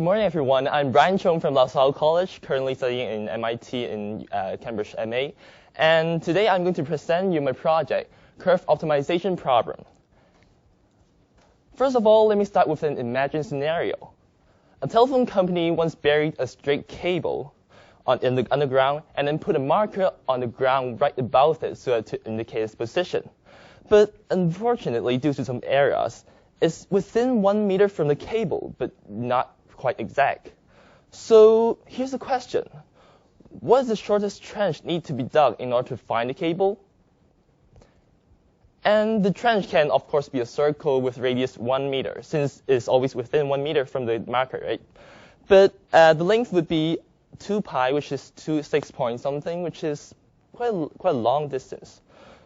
morning, everyone. I'm Brian Chung from Salle College, currently studying in MIT in Cambridge MA. And today I'm going to present you my project, Curve Optimization Problem. First of all, let me start with an imagined scenario. A telephone company once buried a straight cable in the underground and then put a marker on the ground right above it so as to indicate its position. But unfortunately, due to some errors, it's within 1 meter from the cable, but not quite exact. So here's the question. What is the shortest trench need to be dug in order to find the cable? And the trench can, of course, be a circle with radius 1 meter, since it's always within 1 meter from the marker, right? But the length would be 2 pi, which is 6 point something, which is quite a long distance.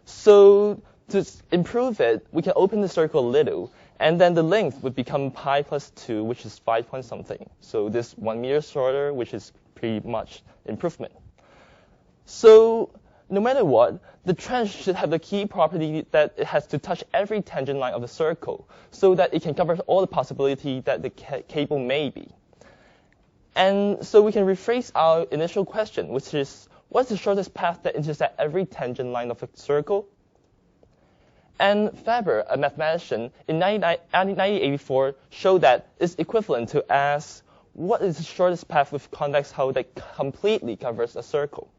So to improve it, we can open the circle a little, and then the length would become pi plus 2, which is 5 point something. So this 1 meter shorter, which is pretty much improvement. So no matter what, the trench should have the key property that it has to touch every tangent line of the circle so that it can cover all the possibility that the cable may be. And so we can rephrase our initial question, which is, what's the shortest path that intersects every tangent line of a circle? And Faber, a mathematician, in 1984 showed that it's equivalent to ask, what is the shortest path with convex hull that completely covers a circle?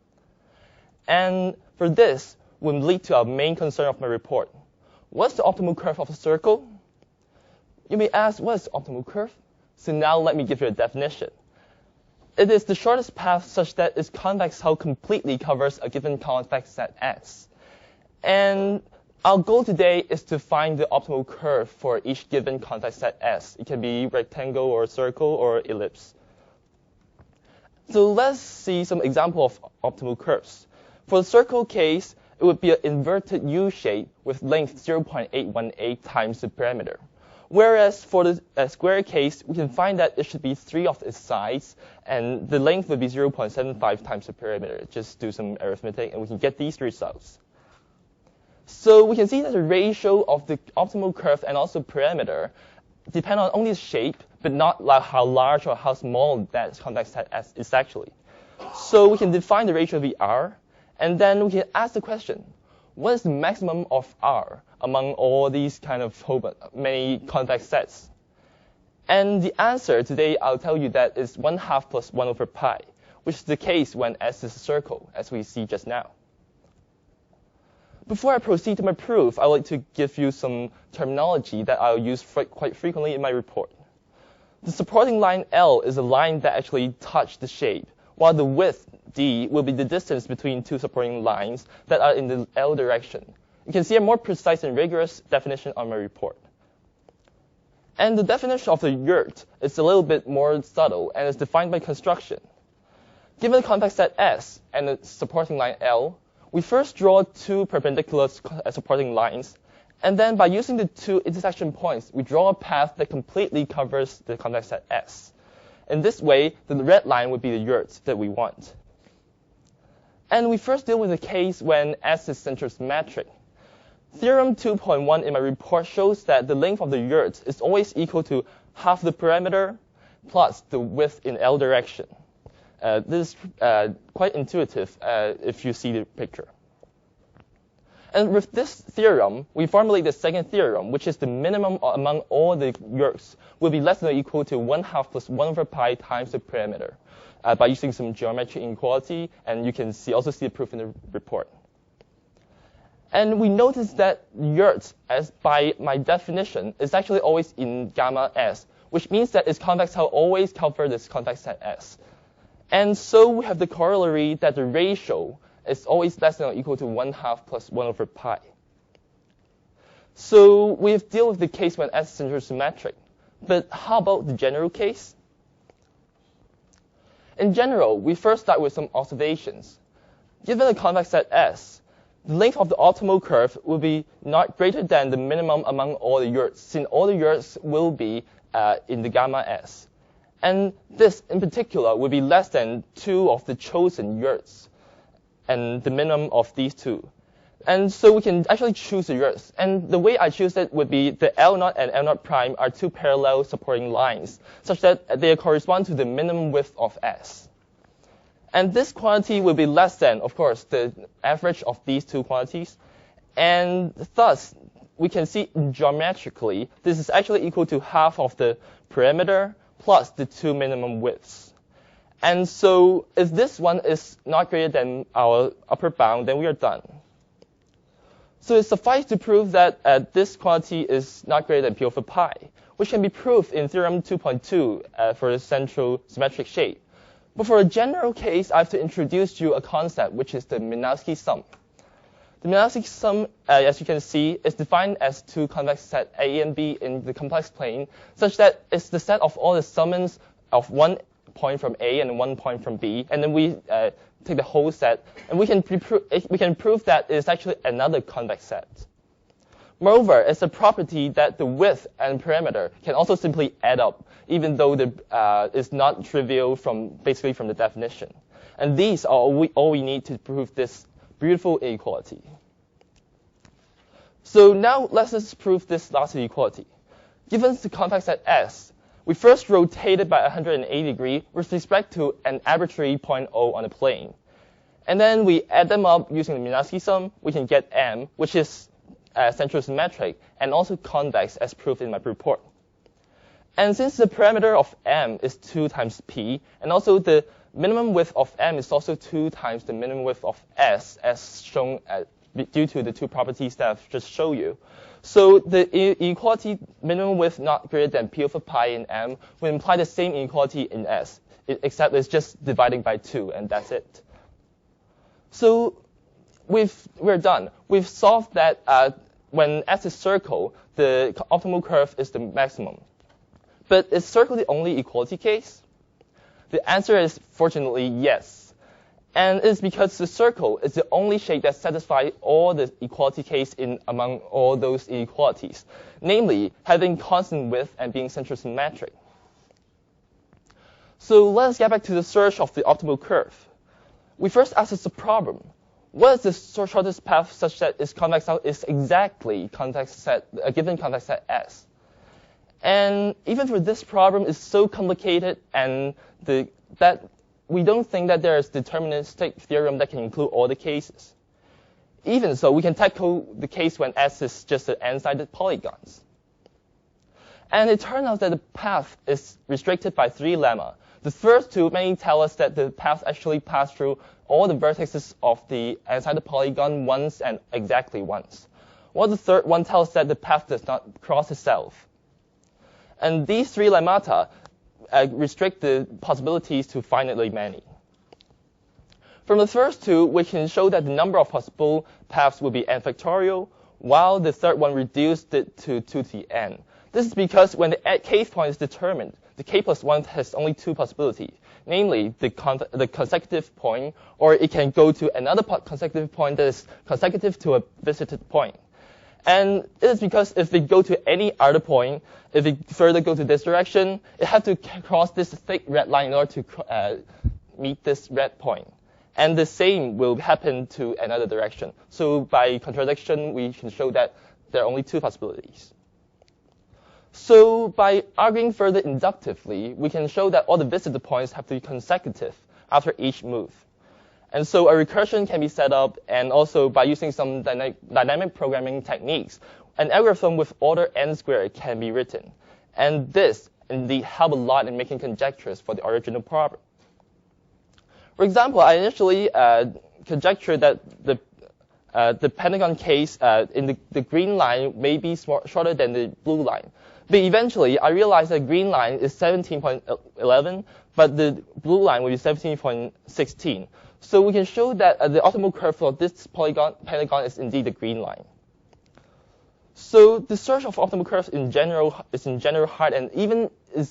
And for this will lead to our main concern of my report. What's the optimal curve of a circle? You may ask, what is the optimal curve? So now let me give you a definition. It is the shortest path such that its convex hull completely covers a given convex set S. And our goal today is to find the optimal curve for each given convex set S. It can be rectangle or circle or ellipse. So let's see some example of optimal curves. For the circle case, it would be an inverted U shape with length 0.818 times the perimeter. Whereas for the square case, we can find that it should be 3 of its sides, and the length would be 0.75 times the perimeter. Just do some arithmetic, and we can get these results. So we can see that the ratio of the optimal curve and also perimeter depend on only the shape, but not like how large or how small that convex set S is actually. So we can define the ratio of R, and then we can ask the question, what is the maximum of R among all these kind of many convex sets? And the answer today, I'll tell you that is 1/2 plus 1 over pi, which is the case when S is a circle, as we see just now. Before I proceed to my proof, I would like to give you some terminology that I'll use quite frequently in my report. The supporting line L is a line that actually touches the shape, while the width D will be the distance between two supporting lines that are in the L direction. You can see a more precise and rigorous definition on my report. And the definition of the yurt is a little bit more subtle and is defined by construction. Given the convex set S and the supporting line L, we first draw two perpendicular supporting lines, and then by using the two intersection points, we draw a path that completely covers the convex set S. In this way, the red line would be the yurt that we want. And we first deal with a case when S is centrosymmetric. Theorem 2.1 in my report shows that the length of the yurt is always equal to half the perimeter plus the width in L direction. This is quite intuitive if you see the picture. And with this theorem, we formulate the second theorem, which is the minimum among all the yurts will be less than or equal to 1/2 plus 1 over pi times the perimeter by using some geometric inequality, and you can also see the proof in the report. And we notice that yurt, as by my definition, is actually always in gamma S, which means that its convex hull always covers this convex set S. And so we have the corollary that the ratio is always less than or equal to 1/2 plus 1 over pi. So we have dealt with the case when S is centrosymmetric. But how about the general case? In general, we first start with some observations. Given a convex set S, the length of the optimal curve will be not greater than the minimum among all the yurts, since all the yurts will be in the gamma S. And this, in particular, will be less than 2 of the chosen yurts, and the minimum of these two. And so we can actually choose the yurts. And the way I choose it would be the L0 and L0 prime are two parallel supporting lines, such that they correspond to the minimum width of S. And this quantity will be less than, of course, the average of these two quantities. And thus, we can see geometrically, this is actually equal to half of the perimeter plus the two minimum widths. And so if this one is not greater than our upper bound, then we are done. So it suffices to prove that this quantity is not greater than P over pi, which can be proved in theorem 2.2 for the central symmetric shape. But for a general case, I have to introduce you a concept, which is the Minkowski sum. The Minkowski sum, as you can see, is defined as two convex sets A and B in the complex plane, such that it's the set of all the summands of one point from A and one point from B, and then we take the whole set, and we can prove that it is actually another convex set. Moreover, it's a property that the width and perimeter can also simply add up, even though it's not trivial basically from the definition. And these are all we need to prove this beautiful inequality. So now let's just prove this last inequality. Given the convex set S, we first rotate it by 180 degrees with respect to an arbitrary point O on the plane. And then we add them up using the Minkowski sum. We can get M, which is central symmetric and also convex as proved in my report. And since the parameter of M is 2 times P, and also the minimum width of M is also 2 times the minimum width of S, as shown due to the two properties that I've just shown you. So the inequality minimum width not greater than P over pi in M will imply the same inequality in S, except it's just dividing by 2, and that's it. So we're done. We've solved that when S is circle, the optimal curve is the maximum. But is circle the only equality case? The answer is, fortunately, yes. And it's because the circle is the only shape that satisfies all the equality case among all those inequalities, namely having constant width and being central symmetric. So let's get back to the search of the optimal curve. We first ask us a problem. What is the shortest path such that its convex set is exactly a given convex set S? And even for this problem, it's so complicated and that we don't think that there is a deterministic theorem that can include all the cases. Even so, we can tackle the case when S is just the n-sided polygons. And it turns out that the path is restricted by 3 lemma. The first two mainly tell us that the path actually passes through all the vertices of the n-sided polygon once and exactly once. While the third one tells us that the path does not cross itself. And these 3 lemmata restrict the possibilities to finitely many. From the first two, we can show that the number of possible paths will be n factorial, while the third one reduced it to 2 to the n. This is because when the kth point is determined, the k plus 1 has only 2 possibilities, namely the consecutive point, or it can go to another consecutive point that is consecutive to a visited point. And it is because if we go to any other point, if we further go to this direction, it has to cross this thick red line in order to meet this red point. And the same will happen to another direction. So by contradiction, we can show that there are only 2 possibilities. So by arguing further inductively, we can show that all the visited points have to be consecutive after each move. And so a recursion can be set up, and also by using some dynamic programming techniques, an algorithm with order n squared can be written. And this indeed helps a lot in making conjectures for the original problem. For example, I initially conjectured that the pentagon case in the green line may be shorter than the blue line. But eventually, I realized that the green line is 17.11, but the blue line will be 17.16. So we can show that the optimal curve for this pentagon is indeed the green line. So the search of optimal curves is in general hard, and even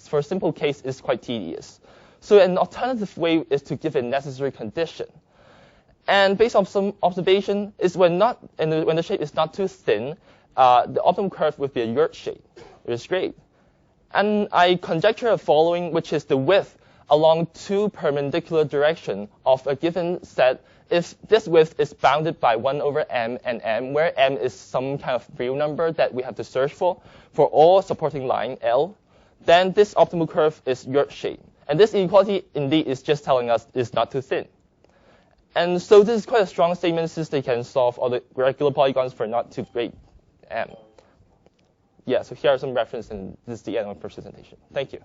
for a simple case is quite tedious. So an alternative way is to give a necessary condition. And based on some observation, is when the shape is not too thin, the optimal curve would be a yurt shape, which is great. And I conjecture the following, which is the width along two perpendicular directions of a given set if this width is bounded by 1 over m and m, where m is some kind of real number that we have to search for all supporting line L, then this optimal curve is yurt-shaped. And this inequality, indeed, is just telling us it's not too thin. And so this is quite a strong statement since they can solve all the regular polygons for not too great m. Yeah, so here are some references, and this is the end of my presentation. Thank you.